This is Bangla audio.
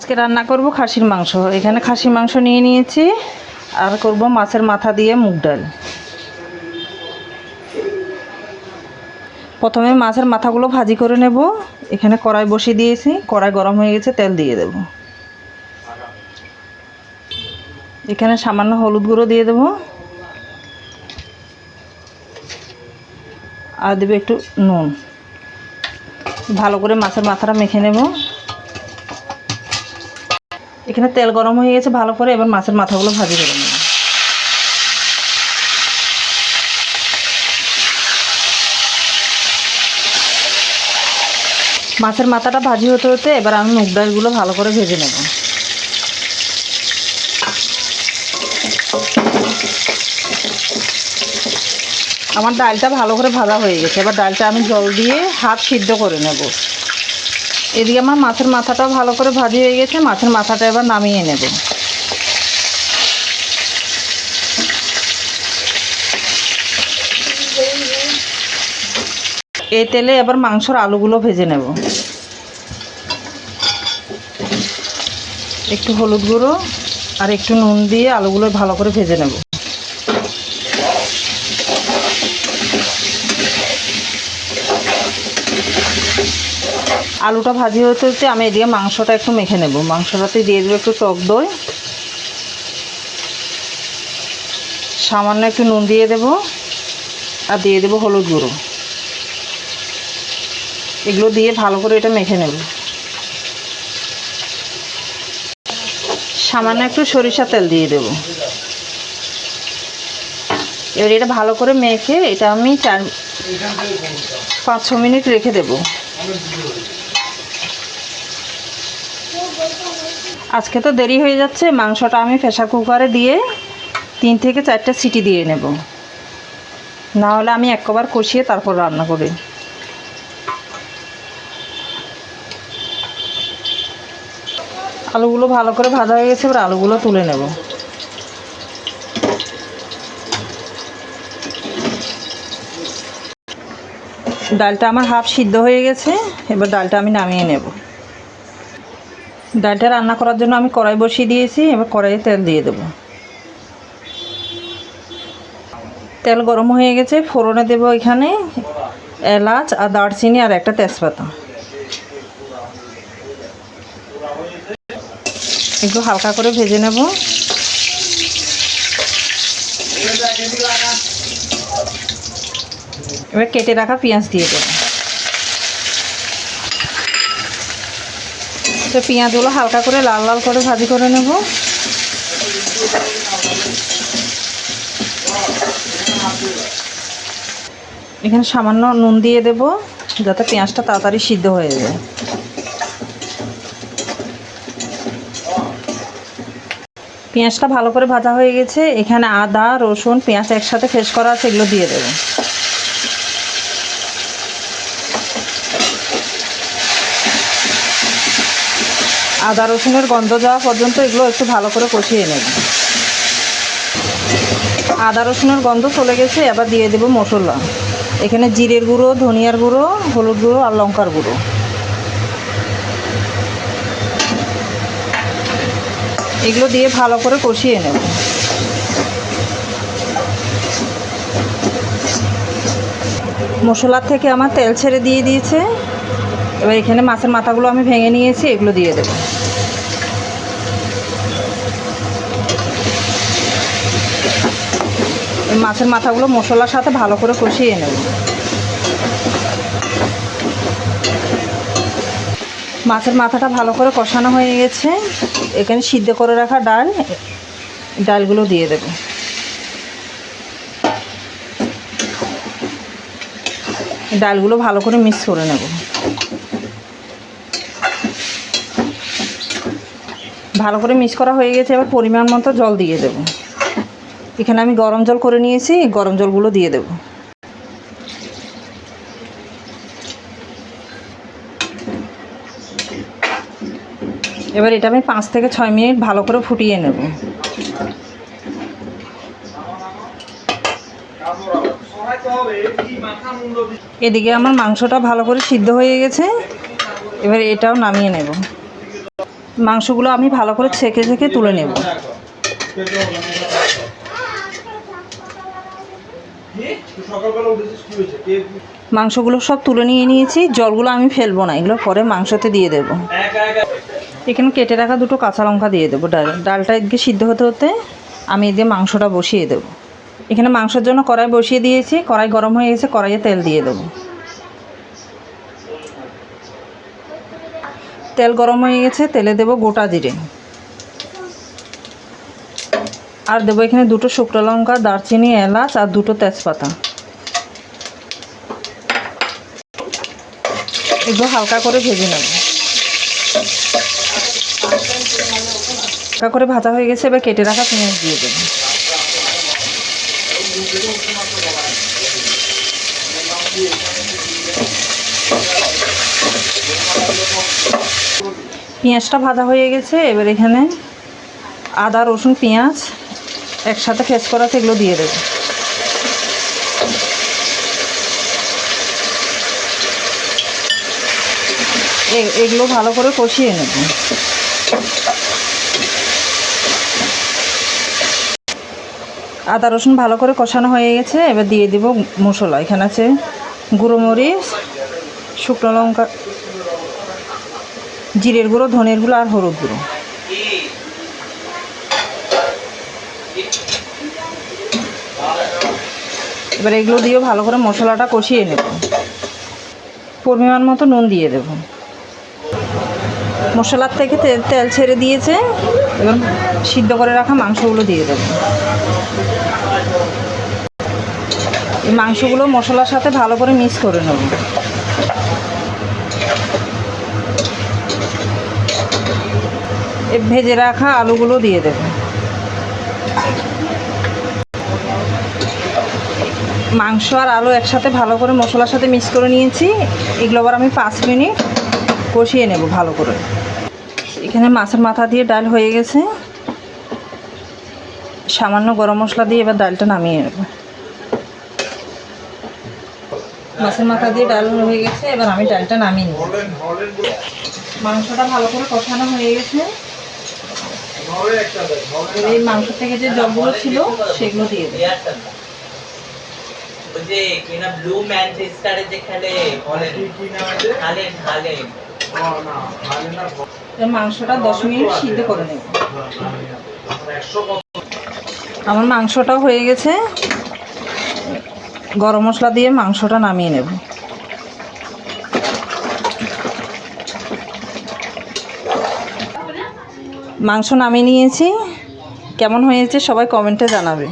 আজকে রান্না করব খাসির মাংস। এখানে খাসির মাংস নিয়ে নিয়েছি আর করব মাছের মাথা দিয়ে মুগ ডাল। প্রথমে মাছের মাথাগুলো ভাজি করে নেব। এখানে কড়াই বসিয়ে দিয়েছি, কড়াই গরম হয়ে গেছে, তেল দিয়ে দেব। এখানে সামান্য হলুদ গুঁড়ো দিয়ে দেব আর দেব একটু নুন। ভালো করে মাছের মাথাটা মেখে নেব। এখানে তেল গরম হয়ে গেছে ভালো করে, এবার মাছের মাথাগুলো ভাজি করে নেব। মাছের মাথাটা ভাজি হতে হতে এবার আমি মুগ ডালগুলো ভালো করে ভেজে নেব। আমার ডালটা ভালো করে ভাজা হয়ে গেছে, এবার ডালটা আমি জল দিয়ে হাফ সিদ্ধ করে নেব। এদিকে আমার মাছের মাথাটাও ভালো করে ভাজি হয়ে গেছে, মাছের মাথাটা এবার নামিয়ে নেব। এই তেলে এবার মাংসর আলুগুলো ভেজে নেব। একটু হলুদ গুঁড়ো আর একটু নুন দিয়ে আলুগুলো ভালো করে ভেজে নেব। আলুটা ভাজি হতে হতে আমি এদিকে মাংসটা একটু মেখে নেব। মাংসটাতে দিয়ে দেবো একটু টক দই, সামান্য একটু নুন দিয়ে দেব আর দিয়ে দেব হলুদ গুঁড়ো। এগুলো দিয়ে ভালো করে এটা মেখে নেব। সামান্য একটু সরিষার তেল দিয়ে দেব। এবার এটা ভালো করে মেখে এটা আমি 5-6 মিনিট রেখে দেব। আজকে তো দেরি হয়ে যাচ্ছে, মাংসটা আমি প্রেসার কুকারে দিয়ে 3 থেকে 4টা সিটি দিয়ে নেব, না হলে আমি একবার কষিয়ে তারপর রান্না করি। আলুগুলো ভালো করে ভাজা হয়ে গেছে, এবার আলুগুলো তুলে নেব। ডালটা আমার হাফ সিদ্ধ হয়ে গেছে, এবার ডালটা আমি নামিয়ে নেব। ডালটা রান্না করার জন্য আমি কড়াই বসিয়ে দিয়েছি, এবার কড়াইয়ে তেল দিয়ে দেব। তেল গরম হয়ে গেছে, ফোড়নে দেব এখানে এলাচ আর দারচিনি আর একটা তেজপাতা। একটু হালকা করে ভেজে নেব। এবার কেটে রাখা পেঁয়াজ দিয়ে দেব। তো পেঁয়াজগুলো হালকা করে লাল লাল করে ভাজি করে নেব। এখানে সামান্য নুন দিয়ে দেব যাতে পেঁয়াজটা তাড়াতাড়ি সিদ্ধ হয়ে যায়। পেঁয়াজটা ভালো করে ভাজা হয়ে গেছে, এখানে আদা রসুন পেঁয়াজ একসাথে পেস্ট করা আছে, এগুলো দিয়ে দেব। আদা রসুনের গন্ধ যাওয়া পর্যন্ত এগুলো একটু ভালো করে কষিয়ে নেব। আদা রসুনের গন্ধ চলে গেছে, এবার দিয়ে দেব মশলা। এখানে জিরের গুঁড়ো, ধনিয়ার গুঁড়ো, হলুদ গুঁড়ো আর লঙ্কার গুঁড়ো। এগুলো দিয়ে ভালো করে কষিয়ে নেব। মশলার থেকে আমার তেল ছেড়ে দিয়ে দিয়েছে, এবার এখানে মাছের মাথাগুলো আমি ভেঙে নিয়েছি, এগুলো দিয়ে দেব। মাছের মাথাগুলো মশলার সাথে ভালো করে কষিয়ে নেব। মাছের মাথাটা ভালো করে কষানো হয়ে গেছে, এখানে সিদ্ধ করে রাখা ডালগুলো দিয়ে দেব। ডালগুলো ভালো করে মিক্স করে নেব। ভালো করে মিক্স করা হয়ে গেছে, এবার পরিমাণ মতো জল দিয়ে দেব। এখানে আমি গরম জল করে নিয়েছি, গরম জলগুলো দিয়ে দেব। এবার এটা আমি 5 থেকে 6 মিনিট ভালো করে ফুটিয়ে নেব। এদিকে আমার মাংসটা ভালো করে সিদ্ধ হয়ে গেছে, এবার এটাও নামিয়ে নেব। মাংসগুলো আমি ভালো করে ছেঁকে ছেঁকে তুলে নেব। মাংসগুলো সব তুলে নিয়েছি, জলগুলো আমি ফেলবো না, এগুলো পরে মাংসতে দিয়ে দেব। এখানে কেটে রাখা দুটো কাঁচা লঙ্কা দিয়ে দেবো। ডালটা এদিকে সিদ্ধ হতে হতে আমি এদিকে মাংসটা বসিয়ে দেবো। এখানে মাংসের জন্য কড়াই বসিয়ে দিয়েছি, কড়াই গরম হয়ে গেছে, কড়াইয়ে তেল দিয়ে দেবো। তেল গরম হয়ে গেছে, তেলে দেবো গোটা জিরে, আর দেবো এখানে দুটো শুকনো লঙ্কা, দারচিনি, এলাচ আর দুটো তেজপাতা। এগুলো হালকা করে ভেজে নেব। হালকা করে ভাজা হয়ে গেছে, এবার কেটে রাখা পেঁয়াজ দিয়ে দেব। পেঁয়াজটা ভাজা হয়ে গেছে, এবার এখানে আদা, রসুন, পেঁয়াজ একসাথে পেস্ট করা সেগুলো দিয়ে দেব। এগুলো ভালো করে কষিয়ে নেব। আদা রসুন ভালো করে কষানো হয়ে গেছে, এবার দিয়ে দেব মশলা। এখানে আছে গুঁড়ো মরিচ, শুকনো লঙ্কা, জিরের গুঁড়ো, ধনের গুঁড়ো আর হলুদ গুঁড়ো। এবার এগুলো দিয়েও ভালো করে মশলাটা কষিয়ে নেব। পরিমাণ মতো নুন দিয়ে দেব। মশলার থেকে তেল ছেড়ে দিয়েছে, এবার সিদ্ধ করে রাখা মাংসগুলো দিয়ে দেব। এই মাংসগুলো মশলার সাথে ভালো করে মিক্স করে নেব। ভেজে রাখা আলুগুলো দিয়ে দেব। মাংস আর আলু একসাথে ভালো করে মশলার সাথে মিক্স করে নিয়েছি। এগুলো আবার আমি 5 মিনিট কষিয়ে নেব ভালো করে। এখানে মাছের মাথা দিয়ে ডাল হয়ে গেছে, সামান্য গরম মশলা দিয়ে এবার ডালটা নামিয়ে নেব। মাছের মাথা দিয়ে ডাল হয়ে গেছে, এবার আমি ডালটা নামিয়ে নেব। মাংসটা ভালো করে কষানো হয়ে গেছে, এই মাংস থেকে যে জলগুলো ছিল সেগুলো দিয়ে দেব। মাংসটা 10 মিনিট সিদ্ধ করে নেব। আমার মাংসটাও হয়ে গেছে, গরম মশলা দিয়ে মাংসটা নামিয়ে নেব। মাংস নামিয়ে নিয়েছি, কেমন হয়েছে সবাই কমেন্টে জানাবে।